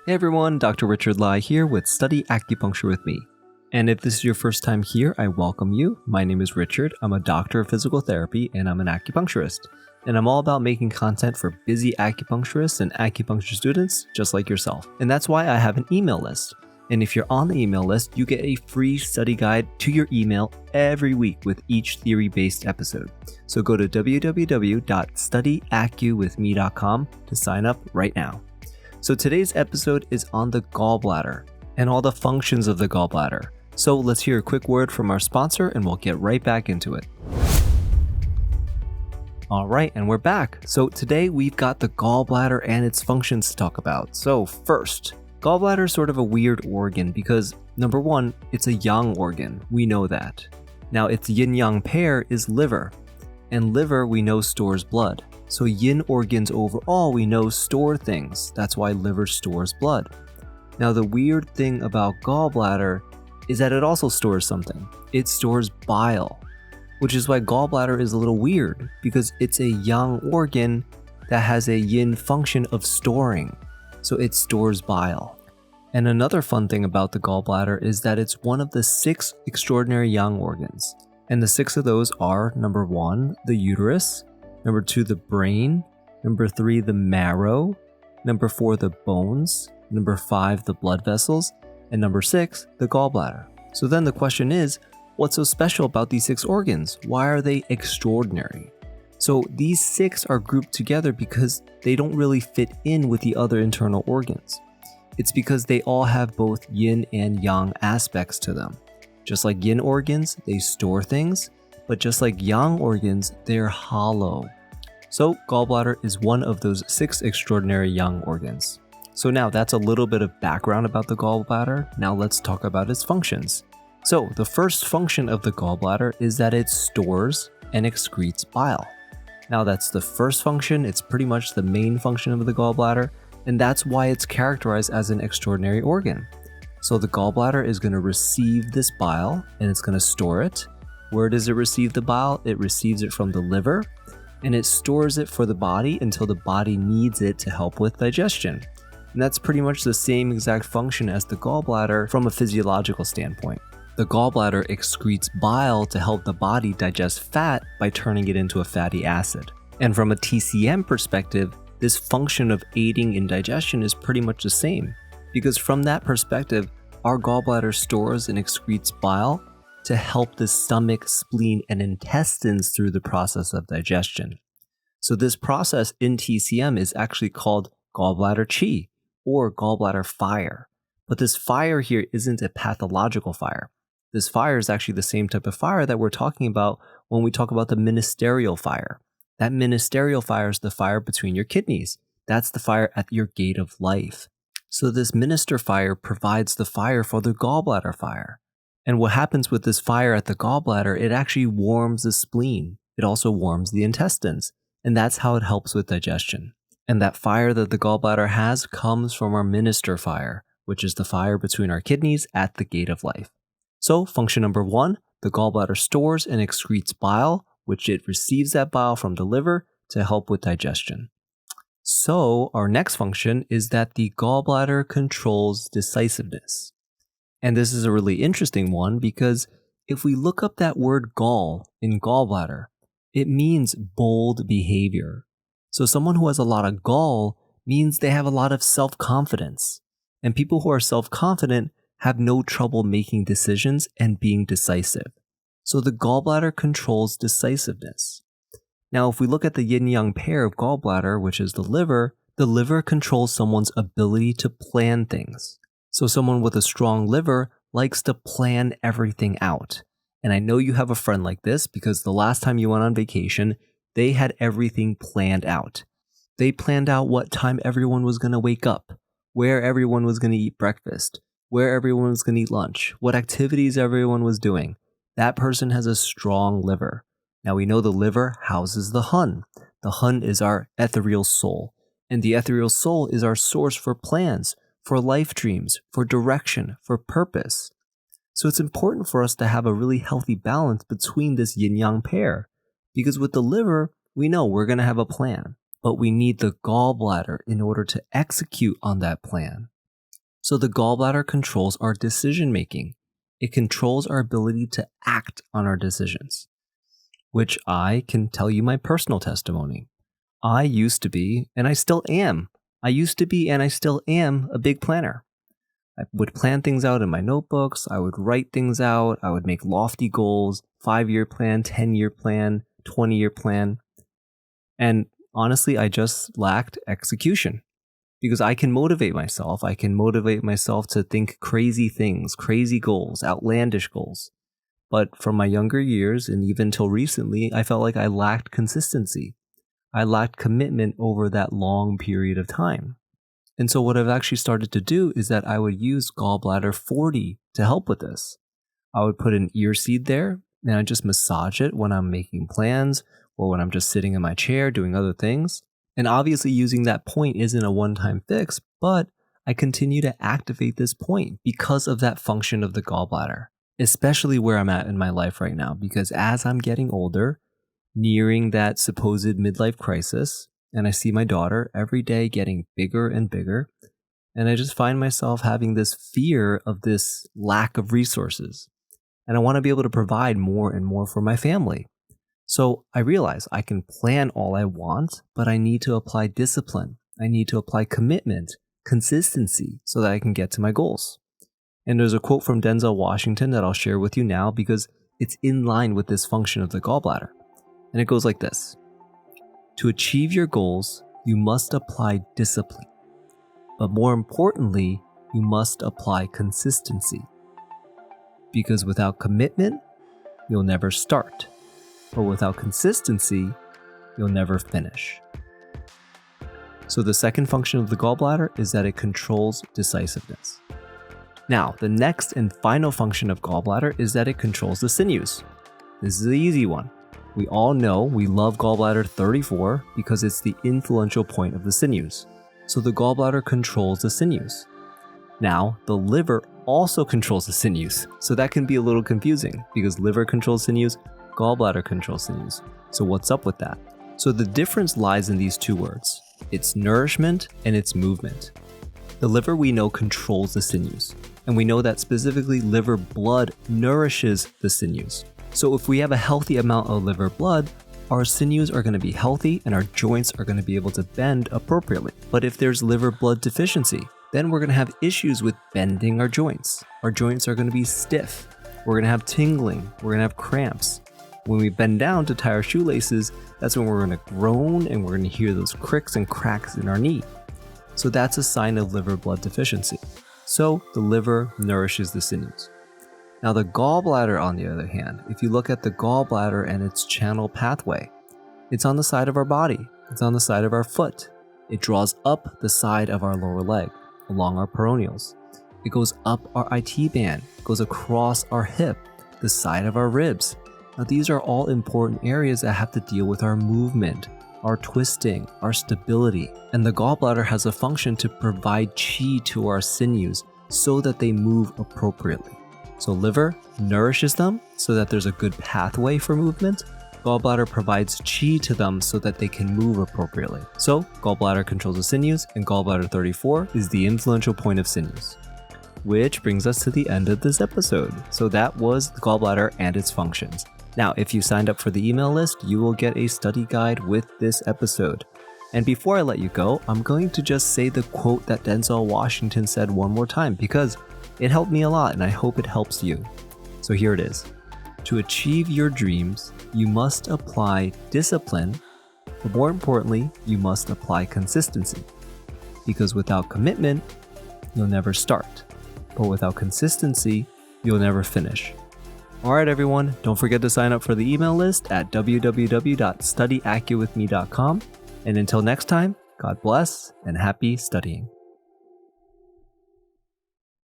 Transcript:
Hey everyone, Dr. Richard Lai here with Study Acupuncture with me. And if this is your first time here, I welcome you. My name is Richard. I'm a doctor of physical therapy and I'm an acupuncturist. And I'm all about making content for busy acupuncturists and acupuncture students just like yourself. And that's why I have an email list. And if you're on the email list, you get a free study guide to your email every week with each theory-based episode. So go to www.studyacuwithme.com to sign up right now. So today's episode is on the gallbladder and all the functions of the gallbladder. So let's hear a quick word from our sponsor and we'll get right back into it. Alright, and we're back. So today we've got the gallbladder and its functions to talk about. So first, gallbladder is sort of a weird organ because number one, it's a yang organ. We know that. Now its yin-yang pair is liver, and liver we know stores blood. So yin organs overall we know store things. That's why liver stores blood. Now the weird thing about gallbladder is that it also stores something. It stores bile, which is why gallbladder is a little weird because it's a yang organ that has a yin function of storing. So it stores bile. And another fun thing about the gallbladder is that it's one of the 6 extraordinary yang organs. And the 6 of those are number 1, the uterus, number 2, the brain, number 3, the marrow, number 4, the bones, number 5, the blood vessels, and number 6, the gallbladder. So then the question is, what's so special about these 6 organs? Why are they extraordinary? So these 6 are grouped together because they don't really fit in with the other internal organs. It's because they all have both yin and yang aspects to them. Just like yin organs, they store things, but just like yang organs, they're hollow. So gallbladder is one of those 6 extraordinary yang organs. So now that's a little bit of background about the gallbladder. Now let's talk about its functions. So the first function of the gallbladder is that it stores and excretes bile. Now that's the first function, it's pretty much the main function of the gallbladder, and that's why it's characterized as an extraordinary organ. So the gallbladder is going to receive this bile and it's going to store it. Where does it receive the bile? It receives it from the liver and it stores it for the body until the body needs it to help with digestion. And that's pretty much the same exact function as the gallbladder from a physiological standpoint. The gallbladder excretes bile to help the body digest fat by turning it into a fatty acid. And from a TCM perspective, this function of aiding in digestion is pretty much the same, because from that perspective, our gallbladder stores and excretes bile to help the stomach, spleen, and intestines through the process of digestion. So this process in TCM is actually called gallbladder qi or gallbladder fire. But this fire here isn't a pathological fire. This fire is actually the same type of fire that we're talking about when we talk about the ministerial fire. That ministerial fire is the fire between your kidneys. That's the fire at your gate of life. So this minister fire provides the fire for the gallbladder fire. And what happens with this fire at the gallbladder, it actually warms the spleen. It also warms the intestines. And that's how it helps with digestion. And that fire that the gallbladder has comes from our minister fire, which is the fire between our kidneys at the gate of life. So function number 1, the gallbladder stores and excretes bile, which it receives that bile from the liver to help with digestion. So our next function is that the gallbladder controls decisiveness. And this is a really interesting one because if we look up that word gall in gallbladder, it means bold behavior. So someone who has a lot of gall means they have a lot of self-confidence. And people who are self-confident have no trouble making decisions and being decisive. So the gallbladder controls decisiveness. Now, if we look at the yin-yang pair of gallbladder, which is the liver controls someone's ability to plan things. So someone with a strong liver likes to plan everything out. And I know you have a friend like this because the last time you went on vacation, they had everything planned out. They planned out what time everyone was going to wake up, where everyone was going to eat breakfast, where everyone was going to eat lunch, what activities everyone was doing. That person has a strong liver. Now we know the liver houses the hun. The hun is our ethereal soul. And the ethereal soul is our source for plans, for life dreams, for direction, for purpose. So it's important for us to have a really healthy balance between this yin-yang pair. Because with the liver, we know we're going to have a plan. But we need the gallbladder in order to execute on that plan. So the gallbladder controls our decision making. It controls our ability to act on our decisions, which I can tell you my personal testimony. I used to be, and I still am. I used to be, and I still am a big planner. I would plan things out in my notebooks. I would write things out. I would make lofty goals, 5-year plan, 10-year plan, 20-year plan. And honestly, I just lacked execution because I can motivate myself. I can motivate myself to think crazy things, crazy goals, outlandish goals. But from my younger years and even till recently, I felt like I lacked consistency. I lacked commitment over that long period of time. And so what I've actually started to do is that I would use Gallbladder 40 to help with this. I would put an ear seed there and I just massage it when I'm making plans or when I'm just sitting in my chair doing other things. And obviously using that point isn't a one-time fix, but I continue to activate this point because of that function of the gallbladder, especially where I'm at in my life right now. Because as I'm getting older, nearing that supposed midlife crisis, and I see my daughter every day getting bigger and bigger, and I just find myself having this fear of this lack of resources. And I want to be able to provide more and more for my family. So I realize I can plan all I want, but I need to apply discipline. I need to apply commitment, consistency, so that I can get to my goals. And there's a quote from Denzel Washington that I'll share with you now because it's in line with this function of the gallbladder. And it goes like this. To achieve your goals, you must apply discipline. But more importantly, you must apply consistency. Because without commitment, you'll never start. But without consistency, you'll never finish. So the second function of the gallbladder is that it controls decisiveness. Now, the next and final function of gallbladder is that it controls the sinews. This is the easy one. We all know we love gallbladder 34 because it's the influential point of the sinews. So the gallbladder controls the sinews. Now, the liver also controls the sinews. So that can be a little confusing because liver controls sinews, gallbladder controls sinews. So what's up with that? So the difference lies in these two words. It's nourishment and it's movement. The liver we know controls the sinews. And we know that specifically liver blood nourishes the sinews. So if we have a healthy amount of liver blood, our sinews are going to be healthy and our joints are going to be able to bend appropriately. But if there's liver blood deficiency, then we're going to have issues with bending our joints. Our joints are going to be stiff. We're going to have tingling. We're going to have cramps. When we bend down to tie our shoelaces, that's when we're going to groan and we're going to hear those cricks and cracks in our knee. So that's a sign of liver blood deficiency. So the liver nourishes the sinews. Now the gallbladder, on the other hand, if you look at the gallbladder and its channel pathway, it's on the side of our body. It's on the side of our foot. It draws up the side of our lower leg, along our peroneals. It goes up our IT band, goes across our hip, the side of our ribs. Now these are all important areas that have to deal with our movement, our twisting, our stability. And the gallbladder has a function to provide chi to our sinews so that they move appropriately. So liver nourishes them so that there's a good pathway for movement. Gallbladder provides chi to them so that they can move appropriately. So gallbladder controls the sinews and gallbladder 34 is the influential point of sinews. Which brings us to the end of this episode. So that was the gallbladder and its functions. Now, if you signed up for the email list, you will get a study guide with this episode. And before I let you go, I'm going to just say the quote that Denzel Washington said one more time because it helped me a lot and I hope it helps you. So here it is. To achieve your dreams, you must apply discipline, but more importantly, you must apply consistency. Because without commitment, you'll never start. But without consistency, you'll never finish. Alright everyone, don't forget to sign up for the email list at www.studyaccuwithme.com. And until next time, God bless and happy studying.